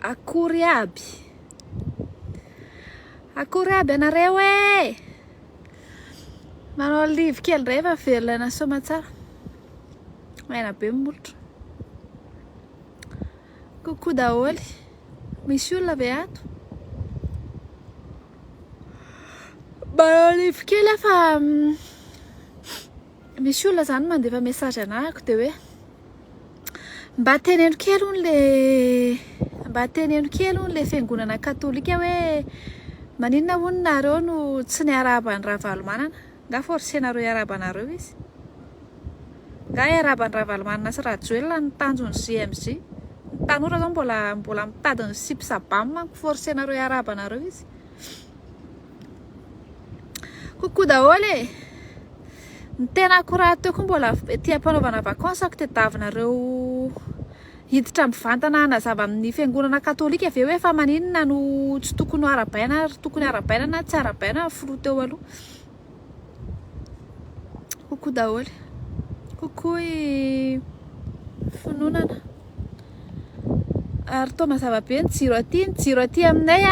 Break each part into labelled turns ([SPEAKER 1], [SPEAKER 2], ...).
[SPEAKER 1] Akory aby anareo e. Manao livy kely indray fa velona na soma tsara. Maina be molotra. Coucou daholy. Misy olona ve ato? Manao livy kely fa misy olona zany mandefa message anahako de hoe mba teneno kely hono le fiangonana katolika hoe maninona hono nareo no tsy niarabany Ravalomanana. Nga forsenareo iarabanareo izy. Nga iarabany Ravalomanana sy Rajoelina ny tanjony CMJ. Ny tanora zao mbola mitadiny sipsabam manko forsenareo iarabanareo izy. Coucou daholy. Ny tena korato koa mbola tia mpanaovana vacances ako tediavinareo hiditra mivantana nazava amin'ny fiangonana katolika aveo hoe fa maninona no tsy tokony arabaina ary tokony arabaina na tsy arabaina firoa teo aloha. Coucou daholy. Coucou i finoanana. Ary toa mazava be ny jiro aty aminay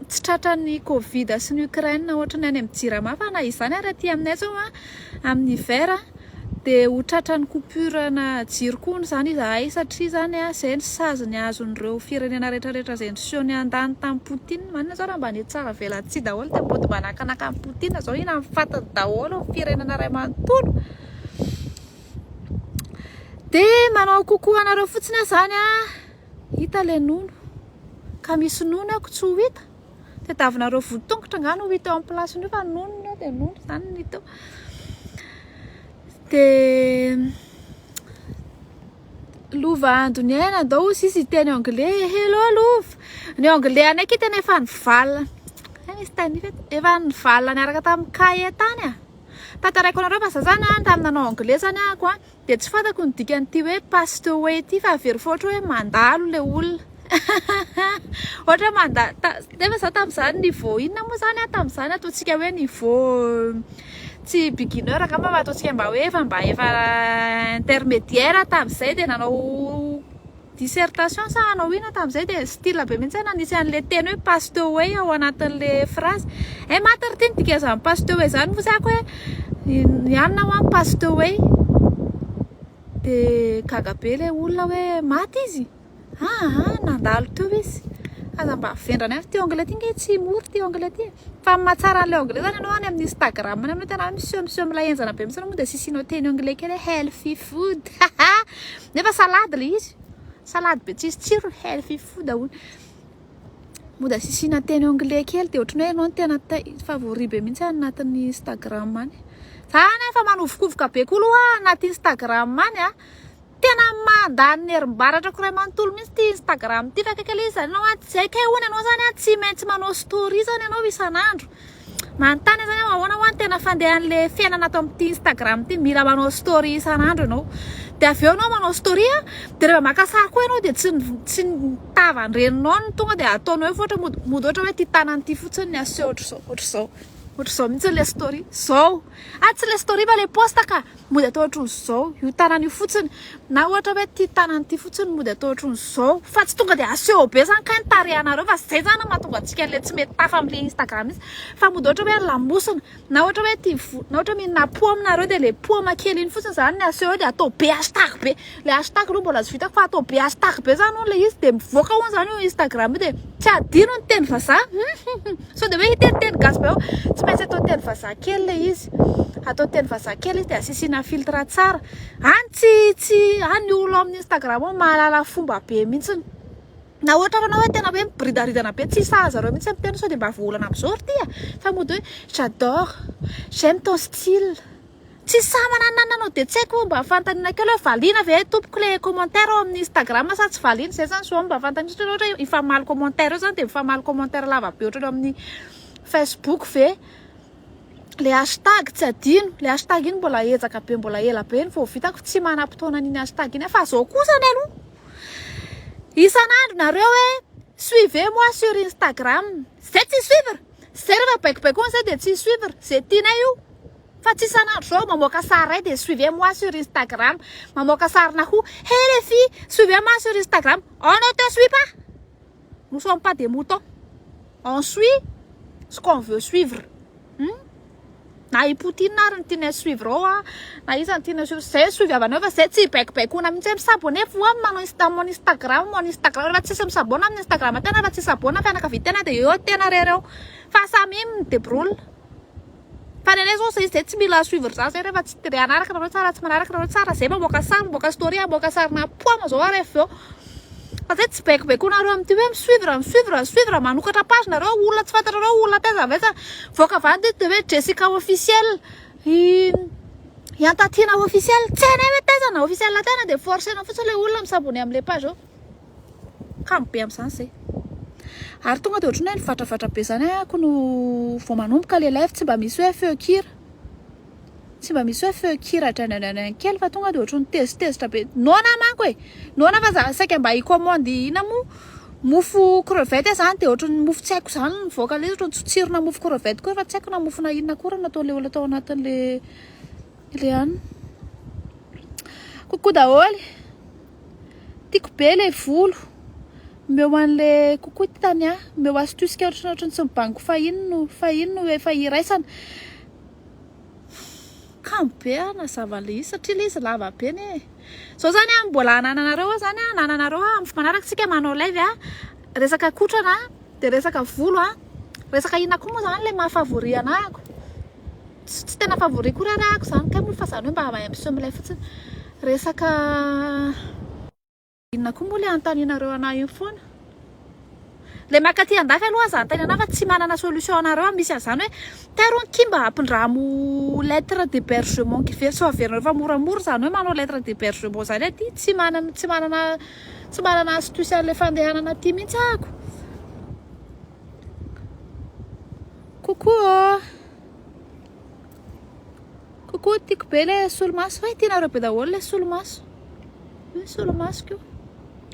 [SPEAKER 1] tsy tratran'ny Covid sy ny Ukraine ohatrany any amin'ny Jirama fa na izany ary aty aminay zao amin'ny hiver de ho tratran'ny coupure na jiro koa zany izahay satria zany zay ny sazony azon'ireo firenena rehetrarehetra zay niseho andany tamin'ny Poutine. Manina zao raha mba ny tsara velantsy daholo de mbody mba nakanaka amin'ny Poutine zao ina mifatiny daholo firenena ray manontolo. De manao coucou anareo fotsiny zany hita le nono ka misy nono ako tsy ho hita. Tediavinareo votongotra nga no hita eo amin'ny place-ny fa nono de nono zany ny hita. De lova andoniana andao sisy teny anglais. Hello lova. Ny anglais anay tena efa nivalina. Misy tany efa nivalina niaraka tamin'ny cahier tany Tantaraiko anareo fa zany tamin'ny nanao anglais zany ako de tsy fantako ny dikan'ity hoe pastoway ity fa very foatra hoe mandalo le olona. Ohatra mandalo nefa za tamin'izany niveau inona moa zany tamin'izany ataontsika hoe niveau tsy beginner angamba fa ataontsika mba intermédiaire tamin'izay de nanao dissertation sa nanao ina tamin'izay de style be mihitsy nanisy an'le teny hoe pastoway ao anatin'le phrase. Maty ty ny dikan'izany pastoway zany moa zako hoe nianona ho amin'ny pastoway de gaga be le olona hoe maty izy. Nandalo teo izy. Aza mba vendrana avy ty anglais ty nge tsy mory ty anglais ty. Fa mahatsara an'le anglais zany anao any amin'ny Instagram any tena miseho milaenzana be mihitsy moa de sisinao teny anglais kely healthy food. Nefa salade le izy. Salade be tsisy tsiro healthy food ahoy. Moa sisina teny anglais kely de ohatrany hoe anao tena favori be mihitsy anatin'ny Instagram any. Zany fa manovokovoka be koa loha anaty Instagram any tena mandany nerim-baratra koray manontolo mihitsy ty Instagram ty fa kekele izy zany anao zay kay hoany anao zany tsy maintsy manao story zany anao isan'andro. Manontany zany ahoana ho any tena fandehan'le fiainana ato amin'ity Instagram ty mila manao story isan'andro anao. De aveo anao manao story de rehefa maka sary koa anao de tsy nitava ny reninao ny tonga de ataonao hoe ohatra mody ohatra hoe ty tanany ty fotsiny ny aseho ohatr'izao mihitsy le story zao. Tsy le story fa le posta ka mody atao ohatr'izao io tanany io fotsiny na ohatra hoe ty tanany ty fotsiny mody atao ohatr'izao fa tsy tonga de aseho be zany ka ny tarehanareo fa zay zany mahatonga antsika le tsy mety tafa amin'le Instagram izy fa mody ohatra hoe lamosina na ohatra hoe ty na ohatra mina po aminareo de le po makely iny fotsiny zany ny aseho de atao be hashtag be le hashtag aloha mbola tsy vitako fa atao be hashtag be zany le izy de mivoaka hono zany io Instagram de tsy adino ny teny vazaha. So de hoe hiteny gasy be tsy maintsy atao teny vazaha kely le izy. Atao teny vazaha kely izy de asisina filtre tsara. Tsy any olo amin'ny Instagram ao mahalala fomba be mihitsy. Na ohatra fanao hoe tena hoe mibridaridana be tsy sahaza zareo mihitsy amin'ny teny so de mba voolana am'izao ry ty fa mody hoe j'adore, j'aime ton style. Tsy samanananao de tsy haiko mba fantanina kely hoe valiana ve tompoko le commentaire ao amin'ny Instagram sa tsy valiana zay zany so mba fantany ohatra hoe ifamaly commentaire eo zany de ifamaly commentaire lava be ohatra amin'ny Facebook ve le hashtag tsy adino le hashtag iny mbola ejaka be mbola ela be ny vao vitako tsy manam-potoana an'iny hashtag iny fa zao kosa ny aloha isan'andro nareo hoe suivez-moi sur Instagram. Zay tsy suivre zay rehefa baikobaiko zay de tsy suivre zay tianay io fa tsy isan'andro zao mamoaka sary de suivez-moi sur Instagram mamoaka sarina ho hey les filles suivez-moi sur Instagram on ne te suit pas nous sommes pas des moutons. On suit ce qu'on veut suivre. Na i Poutine ary tiana suivre ao na izy tiana suivre zay suiviavanao fa zay tsy baikona mihitsy misabone foa manao Instagram raha tsisy misabona amin'ny Instagram tena raha tsy sabona fianakaviana tena de eo tena rereo fa samy midebrouille fa nene zao zay tsy mila suivre za zay rehefa tsy manaraka nareo tsara tsy manaraka nareo tsara zay mamoaka sary mamoaka story mamoaka sarina poama zao rehefa eo fa zay tsy baikonareo amin'ity hoe suivre manokatra page nareo olona tsy fantatrareo olona tezaveza voaka vady de hoe Jessica officiel Yantatina officiel tsena hoe tezana officiel tena de forcena fotsiny le olona misabony amin'le page eo kamo be amin'izany zay ary tonga de ohatrany hoe nifatrafatra be zany ako no vao manomboka le live tsy mba misy hoe feu kira kely fa tonga de ohatrany tezitra be nona manko e nona fa za saika mba i-commande ina mofo crevette zany de ohatrany mofo tsy haiko zany nivoaka le ohatrany tsirona mofo crevette koa fa tsy haiko na mofo na inona koa nataon'le olona tao anatin'le any kokoa daholo tiako be le volo meo an'le kokoa tany meo astuce ka ohatrany tsy mibango fa ino no efa iraisana kambe na zavale izy satria le izy lava be ne so zany mbola ananareo zany ananareo amin'ny manaraksika manao live resaka kotrana de resaka volo resaka ina koa moa zany le mahafavori anako tsy tena favori koa rarako zany ka moa fa zany hoe mba mahampiseho am'ilay fotsiny resaka ina koa moa le antaninareo anahy io foana le makaty andafy aloha zany tany anafa tsy manana solution anareo misy azany hoe tero kimba ampindramo lettre d'hébergement ki so averinareo fa moramora zany hoe manao lettre d'hébergement zany aty tsy manana astuce le fandehanana aty mihitsy ako kokoa tiako be le solomaso fa tianareo be daholo le solomaso ko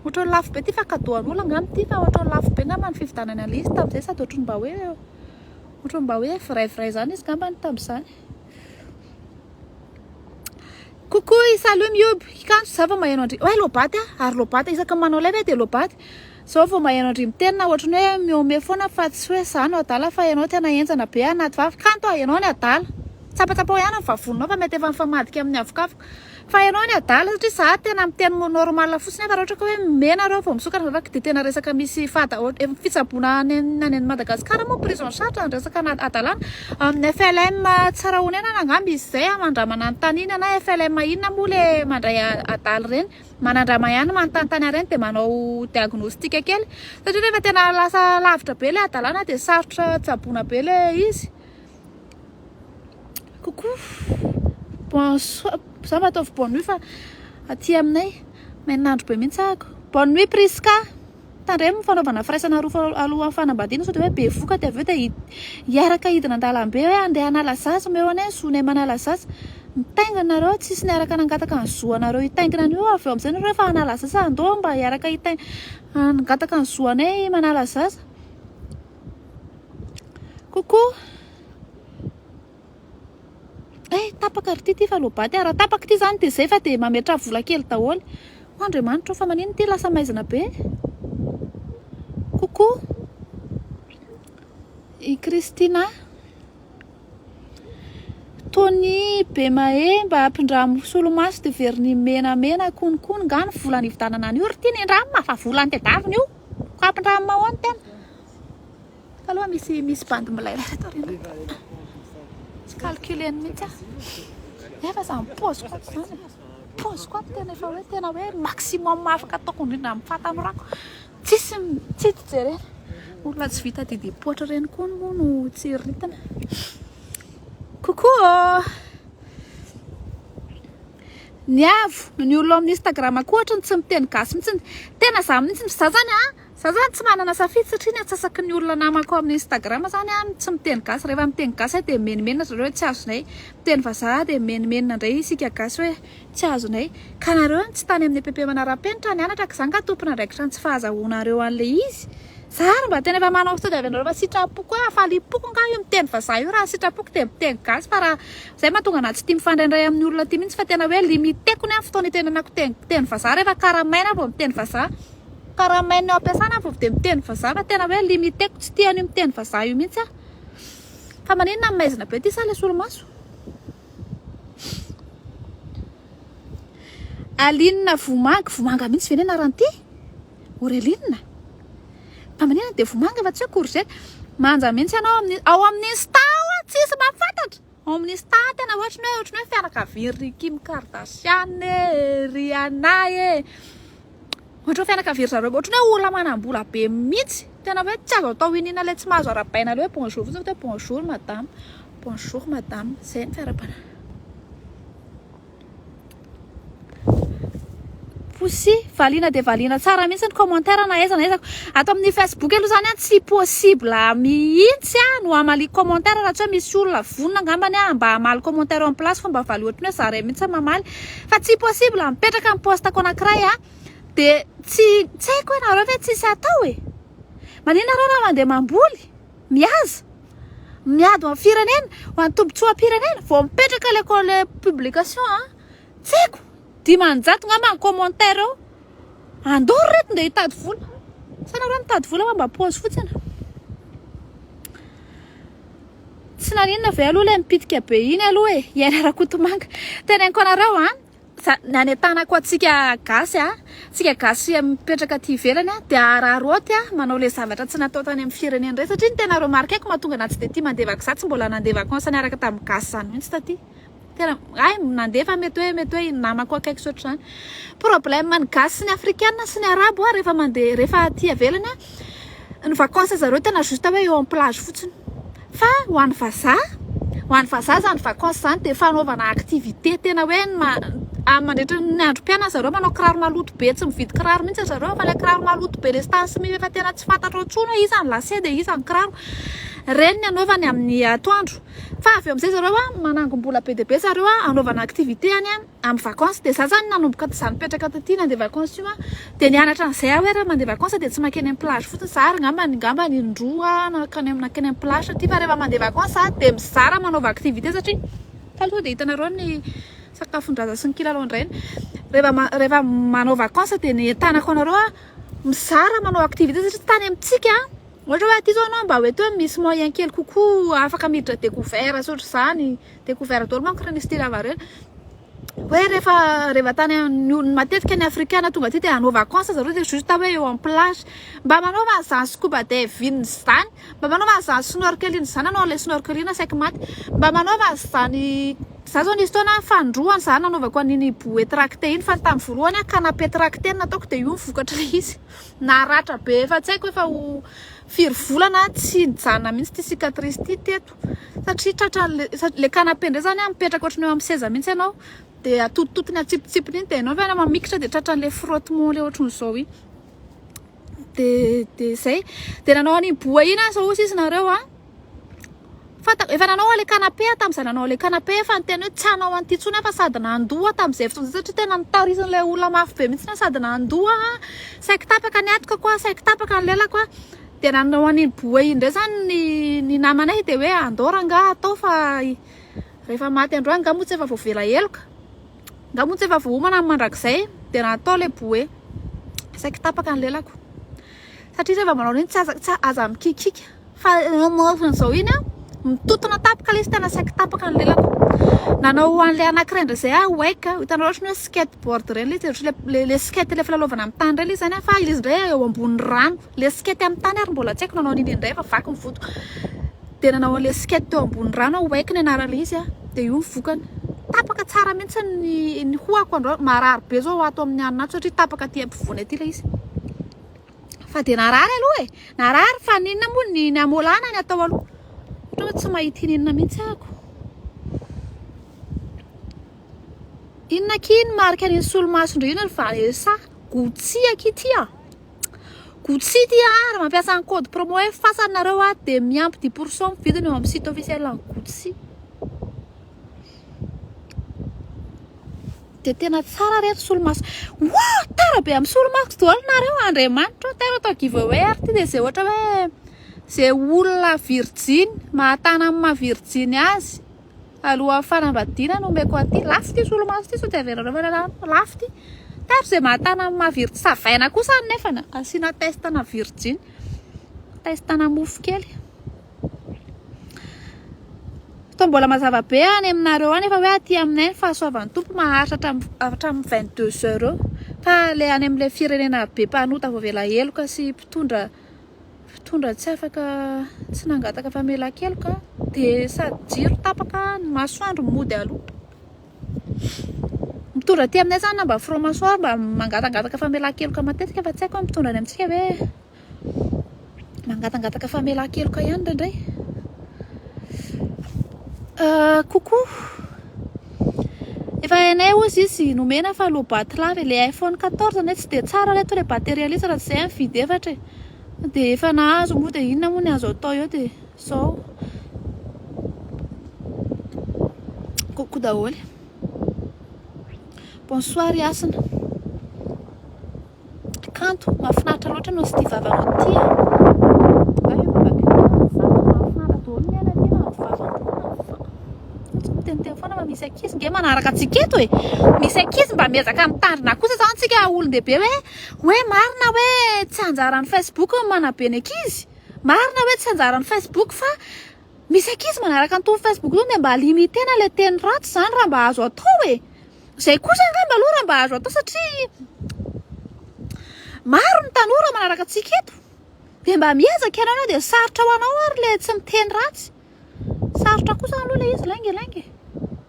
[SPEAKER 1] ohatrany lafo be ty fa kadoan'olo angano ty fa ohatrany lafo be ngamba ny fividanany an'le izy tamin'izay sady ohatrany mba hoe vrai zany izy ngamba ny tamin'izany kokoa isaloha mioby ikanjo za vao maheno andry hoe lobaty ary lobaty isaka manao leve de lobaty zao vao maheno andry mitenina ohatrany hoe miome foana fa tsy hoe zany adala fa ianao tena enjana be anaty vavy kanto ianao ny adala tsapatsapao ihany ny vavononao fa mety efa mifamadika amin'ny avokavoka fa ianao ny adala satria za tena miteny normal fotsiny fa ohatra ka hoe menareo vao misokatra raka de tena resaka misy fata fitsaboana any Madagasikara moa prison charge resaka adalana amin'ny FLM tsara honena angamba izy zay mandramana ny tany iny na FLM inona moa le mandray adala reny manandrama ihany manontany reny de manao diagnostic kely satria rehefa tena lasa lavitra be le adalana de sarotra tsaboana be le izy kokoa za mba ataovy bonne nuit fa aty aminay mainandro be mihitsy ako bonne nuit Priska tandremo fanaovana firaisana alohan'ny fanambadiana sao de hoe be voka de avy eo de hiaraka hidina an-dalambe hoe andeha hanala zaza meo ane zonay manala zaza mitaingina nareo tsisy niaraka nangataka ny zoanareo hitaingina an'io avy eo amin'izay nareo rehefa hanala zaza andao mba hiaraka nangataka ny zoanay manala zaza kokoa tapaka ry ty fa lobaty raha tapaka ty zany de zay fa de mametra vola kely daholo Andriamanitra fa manino ty lasa maizina be kokoa i Kristina Tony Bemae mba ampindramo solomaso de verni menamena konikony ngany vola ny vidanana any io ry ty ny ndramo mafa vola ny tedaviny io ko ampindramo mahony tena aloha misy bandy milay calculer mihitsy efa za mipôzy koa tena efa hoe tena hoe maximum afaka ataoko indrindra amin'ny fatanorako tsy jerena olona tsy vita didipoatra reny koa moa no tsy ritana kokoa ny avo ny olona amin'ny Instagram koa ohatrany tsy miteny gasy mihitsy tena za mihitsy za zany tsy manana safidy satria ny atsasaky ny olona namako amin'ny Instagram zany tsy miteny gasy rehefa miteny gasy de menimenina zareo hoe tsy azonay miteny vazaha de menimenina indray isika gasy hoe tsy azonay ka nareo tsy tany amin'ny EPP manara-penitra nianatra ka zany ka tompona ndraikitra tsy fahazahoanareo an'le izy zary mba tena efa manao fitody avy anareo fa sitrapoko hoe afalipoko nga io miteny vazaha io raha sitrapoko de miteny gasy fa raha zay mahatonga anazy tsy tia mifandraindray amin'ny olona ty mihitsy fa tena hoe limiteko ny amin'ny fotoana itenanako teny vazaha rehefa karamaina vao miteny vazaha karaha maina ao ampiasana vao de miteny vazaha tena hoe limiteko tsy tiany miteny vazaha io mihitsy fa maninona maizina be ty sa le solomaso Alinina vomanga mihitsy venena ranty Aureline fa maninona de vomanga fa tsy hoe courgette manja mihitsy ianao ao amin'ny stao tsisy mafantatra ao amin'ny stao tena ohatry ny hoe fianakaviry Kim Kardashian Rihanna ohatry fianakaviry zareo ohatry ny hoe olona manambola be mihitsy tena hoe tsy azo atao inina le tsy mahazo arabaina le hoe bonjour fotsiny hoe bonjour madame zay ny fiarabana Poussi valina de valina tsara mihitsy ny commentaire na aiza ato amin'ny Facebook aloha zany tsy possible mihitsy no amaly commentaire raha tsy misy olona vonona ngambany mba amaly commentaire en place fomba valy ohatry ny hoe zare mihitsy mamaly fa tsy possible mipetraka amin'ny postako anankiray de tsy haiko hoe nareo ve tsisy atao manina nareo raha mandeha mamboly miazo miady amin'ny firenena ho an'ny tombotsoa-pirenena vao mipetraka le publication tsy haiko dimanjato ngamba ny commentaire ao andoro reto nde hitady vola sa nareo mitady vola mba pause fotsiny tsy naninona ve aloha le mipitika be iny aloha iaina rakotomanga teneniko anareo nanetanako atsika gasy mipetraka ty ivelany de araroty manao le zavatra tsy natao tany amin'ny firenena iray satria ny tena remarqueko mahatonga na tsy de tia mandevaka za tsy mbola nandeha vacances niaraka tamin'ny gasy zany mihitsy taty tena nandefa mety hoe namako akaiky sotra zany problème ny gasy sy ny africaine sy ny arabo rehefa aty avelany ny vacances zareo tena juste hoe eo en plage fotsiny fa ho an'ny vazaha zany vacances zany de fanaovana activité tena hoe mandritra ny androm-piainana zareo manao kiraro maloto be tsy mividy kiraro mihitsy zareo fa le kiraro maloto be le stansy efa tena tsy fantatra otsony iza ny lacet de iza ny kiraro reny ny anaovany amin'ny atoandro fa avy amin'izay zareo manangom-bola be de be zareo anaovana activité any amin'ny vacances de za zany nanomboka zany petraka taty nandeha vacances io de nianatra an'izay hoe raha mandeha vacances de tsy makeny amin'ny plage fotsiny zary ngambany indroa nakeny amin'ny plage satria fa rehefa mandeha vacances de mizara manova activité satria taloha de hitanareo ny sakafon-draza sy ny kilalao ireny rehefa manao vacances de ny tanako anareo mizara manao activité satria tany amintsika ohatra hoe aty zao anao mba hoe misy moyen kely kokoa afaka miditra découvert sotry zany découvert dolo manko reny style avareny hoe rehefa tany matetika ny africaine tonga aty de anao vacances zareo de juste hoe eo en plage mba manaova zany scuba diving zany mba manaova zany snorkeling zany anao le snorkeling saika maty mba manaova zany za zao nisy taona fandroany zany nanaovako an'iny bouée tractée iny fa tamin'ny voalohany canapé tractée nataoko de io mivokatra le izy naratra be fa tsy haiko efa ho firy volana tsy nijanona mihitsy ty cicatrice ty teto satria tratra le canapé ndray zany mipetraka ohatrany eo amin'ny seza mihitsy ianao de atotototony atsipitsipiny iny de anao ve mamikitra de tratran'le frottement le ohatran'izao iny de zay de nanao an'iny bouée iny zao ozy izy nareo efa nanao le canapé tamin'izay nanao le canapé fa ny tena hoe tsy hanao an'ity tsony fa sady nandoa tamin'izay fotoana satria tena nitarizan'le olona mafy be mihitsy sady nandoa saika tapaka ny atoko koa saika tapaka ny lelako de nanao an'iny bouée iny ndray zany ny namanay de hoe andora nga atao fa rehefa maty androany nga moa tsy efa voavela eloka nga moa tsy efa voahomana amin'ny mandrakizay de natao le bouée saika tapaka ny lelako satria rehefa manao iny tsy aza mikikika fa zao iny mitotona tapaka le izy tena saika tapaka ny lelako nanao an'le anankiray ndray zay waika hitanao ohatry ny hoe skateboard reny le skate le filalaovana amin'ny tany reny izy zany fa izy ndray eo ambony rano le skate amin'ny tany ary mbola tsy haiko nanao an'iny indray fa vaky ny voto de nanao an'le skate teo ambony rano waika ny anarale izy de io mivokany tapaka tsara mihitsy ny hoako andro marary be zao ato amin'ny aninato satria tapaka aty ampovoany aty le izy fa de narary aloha narary fa ninona moa ny amolana ny atao aloha ohatra hoe tsy mahita inona mihitsy ako inona kiny marika an'iny solomaso ndray iny ry Vanessa Gucci akity Gucci ty raha mampiasa ny code promo hoe fasanareo de miampy 10% vidiny eo amin'ny site officiel ny Gucci de tena tsara reto solomaso tara be amin'ny solomaso daholo nareo Andriamanitra tara atao giveaway ary ty de zay ohatra hoe zay olona virgin mahatana amin'ny maha-virgin azy aloha fanambadiana no omeko aty lafo ty solomaso ty so de averareo lafo ty Tary zay mahatana maviritsy savaina kosa nefana asina testana virgin testana mofo kely to mbola mazava be any aminareo any efa hoe aty aminay ny fahasoavan'ny tompo maharitra hatramin'ny 22 euros fa le any amin'ilay firenena be mpanota vao vela heloka sy mpitondra tsy afaka tsy nangataka famela-keloka dia sady jiro tapaka ny masoandro mody aloha mitondra ty aminay zany mba fromasoir mba mangatangataka famela-keloka matetika fa tsy haiko mitondra any amintsika hoe mangatangataka famela-keloka ihany ndraindray coucou efa hainay ozy izy nomena fa lo batlave le iPhone 14 ne tsy de tsara le to le batérialiste raha tsy zay mividy efatra dia efa nahazo moa dia inona moa ny azo atao eo dia zao coucou daholo bonsoir Yasina kanto mahafinaritra loatra no sy tia vavanao tia tentena fa misy ankizy nge manaraka antsika eto e misy ankizy mba miezaka mitandrina kosa zao antsika olon-dehibe hoe marina hoe tsy anjaran'ny Facebook manabe ny ankizy marina hoe tsy anjaran'ny Facebook fa misy ankizy manaraka an'itony Facebook io dia mba limitena le teny ratsy zany raha mba azo atao e zay kosa ngamba aloha raha mba azo atao satria maro ny tanora manaraka antsika eto dia mba miezaka ianao dia sarotra ho anao ary le tsy miteny ratsy sarotra kosa aloha le izy langelenge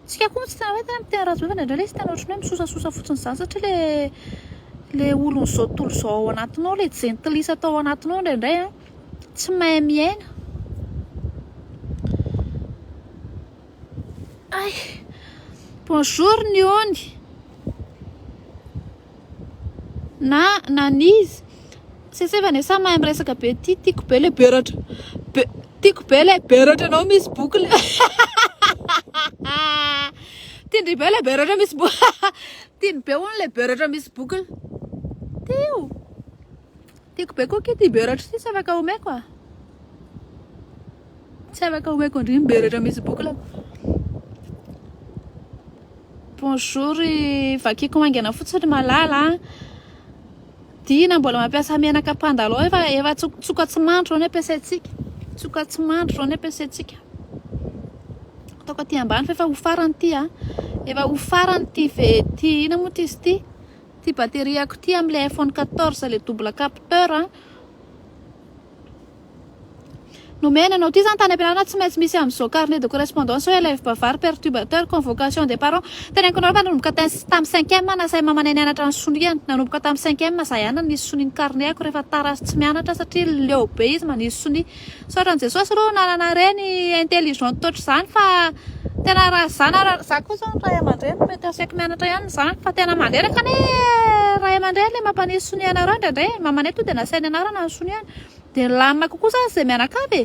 [SPEAKER 1] tsika koa tsy tena hoe tena miteny ratsy bevana indray le izy tena ohatrany hoe misosasosa fotsiny izany satria le olony zao tontolo zao ao anatinao le gentilisa atao ao anatinao indraindray tsy mahay miaina ay bonjour Niony nanizy sesevana sa mahay miresaka be tiako be le beratra tiako be le beratra anao misy boky le tiandry be le beratra misy boky tiany be hono le beratra misy boky tiako be koa ty beratra ty tsy afaka omeko tsy afaka omeko ndry beratra misy boky la bonjour vakiko mangana fotsiny malala dina mbola mampiasa menaka pandalo efa tsoka tsy mandro ny ampiasaitsika tsoka tsy mandro ny ampiasaitsika ataoko aty ambany fa efa ho farany ty efa ho farany ty ty ina moa ty izy ty batteriako ty amin'le iPhone 14 le double capteur nomena anao ty zany tany ampianarana tsy maintsy misy amin'izao carnet de correspondance hoe élève bavard perturbateur convocation des parents teneniko nareo fa nanomboka tamin'ny 5e nasay mamanay nianatra ny soniany nanomboka tamin'ny 5e zahay ihany nisy soniany carnet ako rehefa tarasy tsy mianatra satria leo be izy manisy soni saotran' jesosy aloha nanana reny intelligent toatra izany fa tena raha zany za koa zao ray aman-dreny mety asaiko mianatra ihany zany fa tena mandreraka ne ray aman-dreny le mampanisy sonianareo indraindray mamanay to dia nasainy anarana ny soniany dia lamina kokoa zany zay mianakavy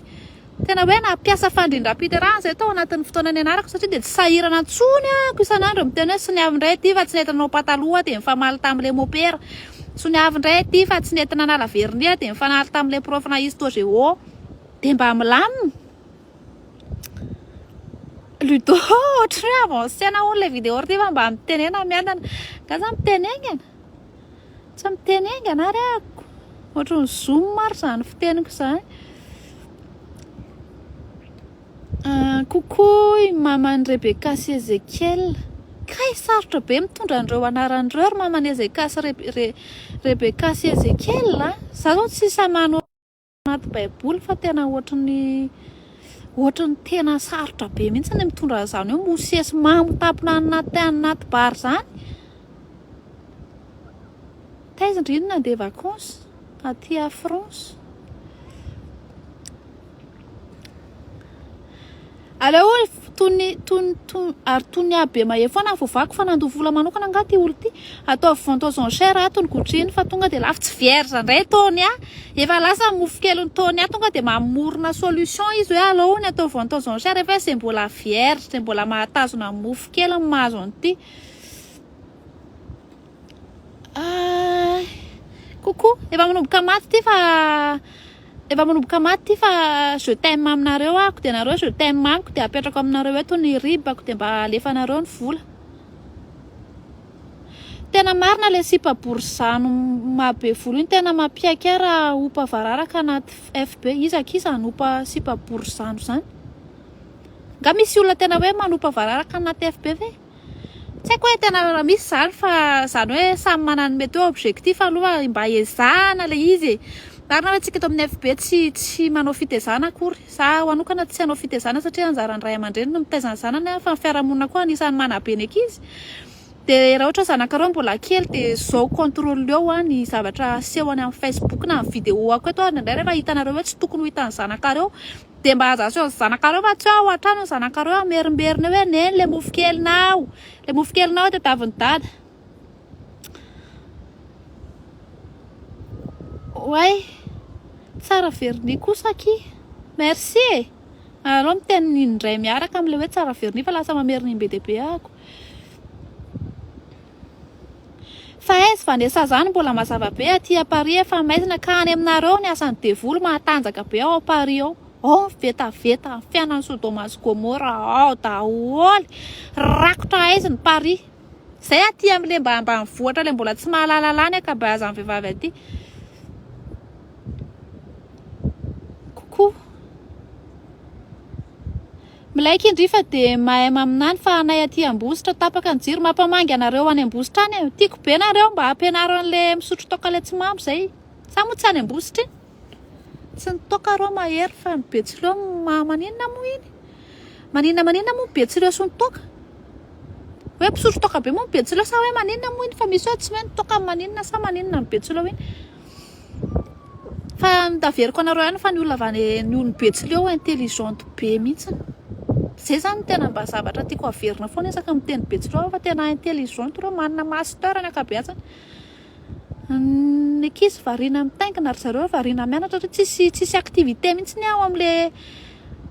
[SPEAKER 1] tena hoe nampiasa fandrindram-piterahana zay tao anatin'ny fotoana ny anarako satria dia tsy sahirana antsony ako isan'andro miteny hoe soniavindray ty fa tsy nentinao pataloha dia mifamaly tamin'ilay mopera soniavindray ty fa tsy nentina nala vernia dia mifanaly tamin'ilay profna histogeo dia mba milamina ludo ohatry hoe avancena hono le vidéo ty fa mba mitenena miandana gaza mitenengana tsy mitenengana ary ako ohatry ny zoom maro zany fiteniko izany coucou mamany Rebecca sy Ezekiel kay sarotra be mitondra andreo anaran'ireo ry mamany Rebecca sy Ezekiel za zao tsy samano anaty baiboly fa tena ohatrany tena sarotra be mihitsy ny mitondra zany eo mosesy mamotapona anaty bary zany taizindry ino nandeha vacances aty à France aleo ary tony aby mahe foana vovako fa nandoha vola manokana nga ty olo ty atao vente aux enchères atony gotriny fa tonga dia lavitsy vierge indray tony efa lasa mofo kely ny tony tonga dia mamorona solution izy hoe aleo ny atao vente aux enchères efa zay mbola vierge zay mbola mahatazona mofo kely ny mahazo an'ity coucou efa manomboka maty ty fa je t'aime aminareo ako dia nareo je t'aime amiko dia apetrako aminareo eto ny ribako dia mba alefanareo ny vola tena marina le sipabory-zano mahabe volo iny tena mampiaiky raha opa vararaka anaty FB izak'iza nopa sipabory-zano zany. Nga misy olona tena hoe manopa vararaka anaty FB ve? Tsy haiko hoe tena misy zany fa zany hoe samy manana mety hoe objectif aloha mba ezahana le izy. Marina hoe tsika eto amin'ny FB tsy manao fitezana akory. Za manokana tsy hanao fitezana satria anjaran'ny ray aman-dreny no mitezana zanany fa ny fiarahamonina koa anisan'ny manabe ny ankizy. De raha ohatra zanak'areo mbola kely de zao contrôle eo ny zavatra asehony amin'ny Facebook na amin'ny vidéo ako eto indray rehefa hitanareo hoe tsy tokony ho hitan'ny zanak'areo de mba azaso zanak'areo fa tsy ao an-trano zanak'areo amerimberina hoe neny le mofo kelinao. Le mofo kelinao de taviny dada. Ouais. Tsara verni kosa ki. Merci. Allo miteny indray miaraka am'le hoe tsara verni fa lasa mamerina be deabe ako. Fa aiza Vanessa zany mbola mazava be aty à Paris efa maizina ka any aminareo ny asan'ny devolo mahatanjaka be ao Paris ao. Oh veta fiainan'ny Sodoma sy Gomora ao daholy rakotra aiziny Paris. Zay aty am'le mba ambanivohitra le mbola tsy mahalala ny akabazan'ny vehivavy aty. Coucou. Milaiky indrifa de mahay maminany fa anay aty Ambositra tapaka ny jiro mampamangy anareo any Ambositra any. Tiako be nareo mba ampianaro an'le misotro toaka le tsy mamy zay. Sa mo tsy any Ambositra iny? Tsy nitoka reo mahery fa ny Betsileo maninona mo iny? Maninona mo Betsileo sy nitoka? Hoe misotro toaka be mo Betsileo sa hoe maninona mo iny fa misy hoe tsy hoe nitoka maninona sa maninona ny Betsileo iny? Fa nitaveriko anareo ihany fa ny olona avy ny olona Betsileo intelligente be mihitsy. Zay zany tena mba zavatra tiako averina foana isaka miteny Betsileo fa tena intelligente reo manana master ny akabeazany. Ny ankizy variana mitaingina ry zareo variana mianatra tsisy activité mihitsy ny ao am'le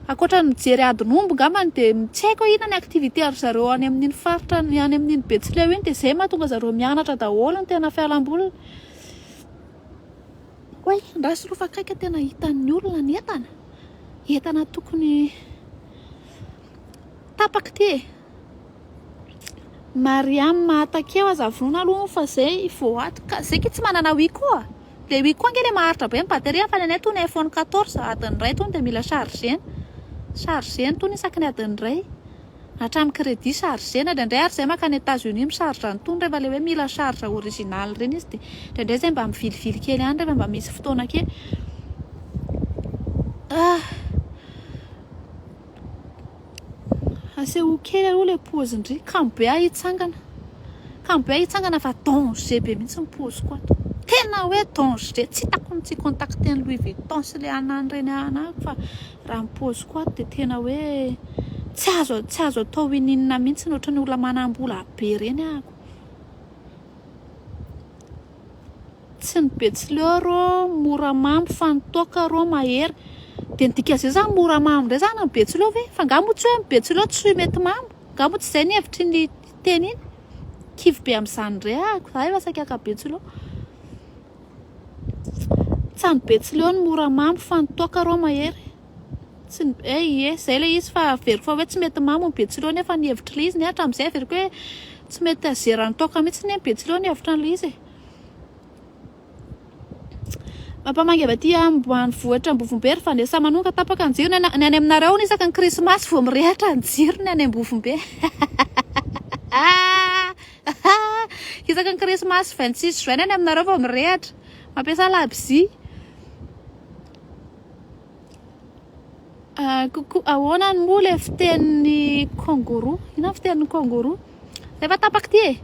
[SPEAKER 1] akoatra ny mijery adin'omby ngambany de tsy haiko inona ny activité ry zareo any amin'iny faritra any amin'iny Betsileo iny de zay mahatonga zareo mianatra daholo ny tena fialamboly. Oay, ndrasy rofa kaiky tena hitan'ny olona ny entana tokony tapaka ty. Mariam mahatakeo azavona aloha fa zay vao ato ka zay tsy manana wi koa. Le wi koa ngely maharitra be ny bateria fa nenay tony iPhone 14 adiny ray tony de mila chargena. Chargena tony isaky ny adiny ray. Hatramin'ny crédit chargena de ndray ary zay makany États-Unis micharge tony rehefa le hoe mila charge original reny izy de ndray zay mba mivilivily kely any rehefa mba misy fotoana kely. Aseho kely aloha le pozindry kambe ahitsangana. Kambe ahitsangana fa danger be mihitsy ny poziko ato. Tena hoe danger tsy hitako ny tsy contacter ny Louis Vuitton sy le anany reny anako fa raha ny poziko ato de tena hoe tsy azo atao ininina mihitsy ohatran'ny olona manam-bola be reny ako. Tsy ny Betsileo rô mora mamy fa nitoka rô mahery. De ndika zay zany mora mamy ndray zany ny Betsileo ve? Fa ngamo tsy hoe ny Betsileo tsy mety mamy. Ngamo tsy zay ny hevitry ny teny iny. Kivy be amin'izany ndray ako. Za efa saika Betsileo. Tsy ny Betsileo ny mora mamy fa nitoka rô mahery. Tsy zay le izy fa veriko fa hoe tsy mety mamy ny Betsileo nefa ny hevitry le izy ny hatramin'izay veriko hoe tsy mety azerany toka mihitsy ny Betsileo ny hevitra le izy. Mampamangy avy aty ambanivohitra Ambovombe ry Vanessa manonga tapaka ny jiro ny any aminareo ny isaka ny Krismasy vao mirehatra ny jiro ny any Ambovombe. Isaka ny Krismasy 26 juin any aminareo vao mirehatra. Mampiasa labzy. Coucou ahoana no moa le fitenin'ny kangoroa? Ina fitenin'ny kangoroa? Efa tapaka ty e.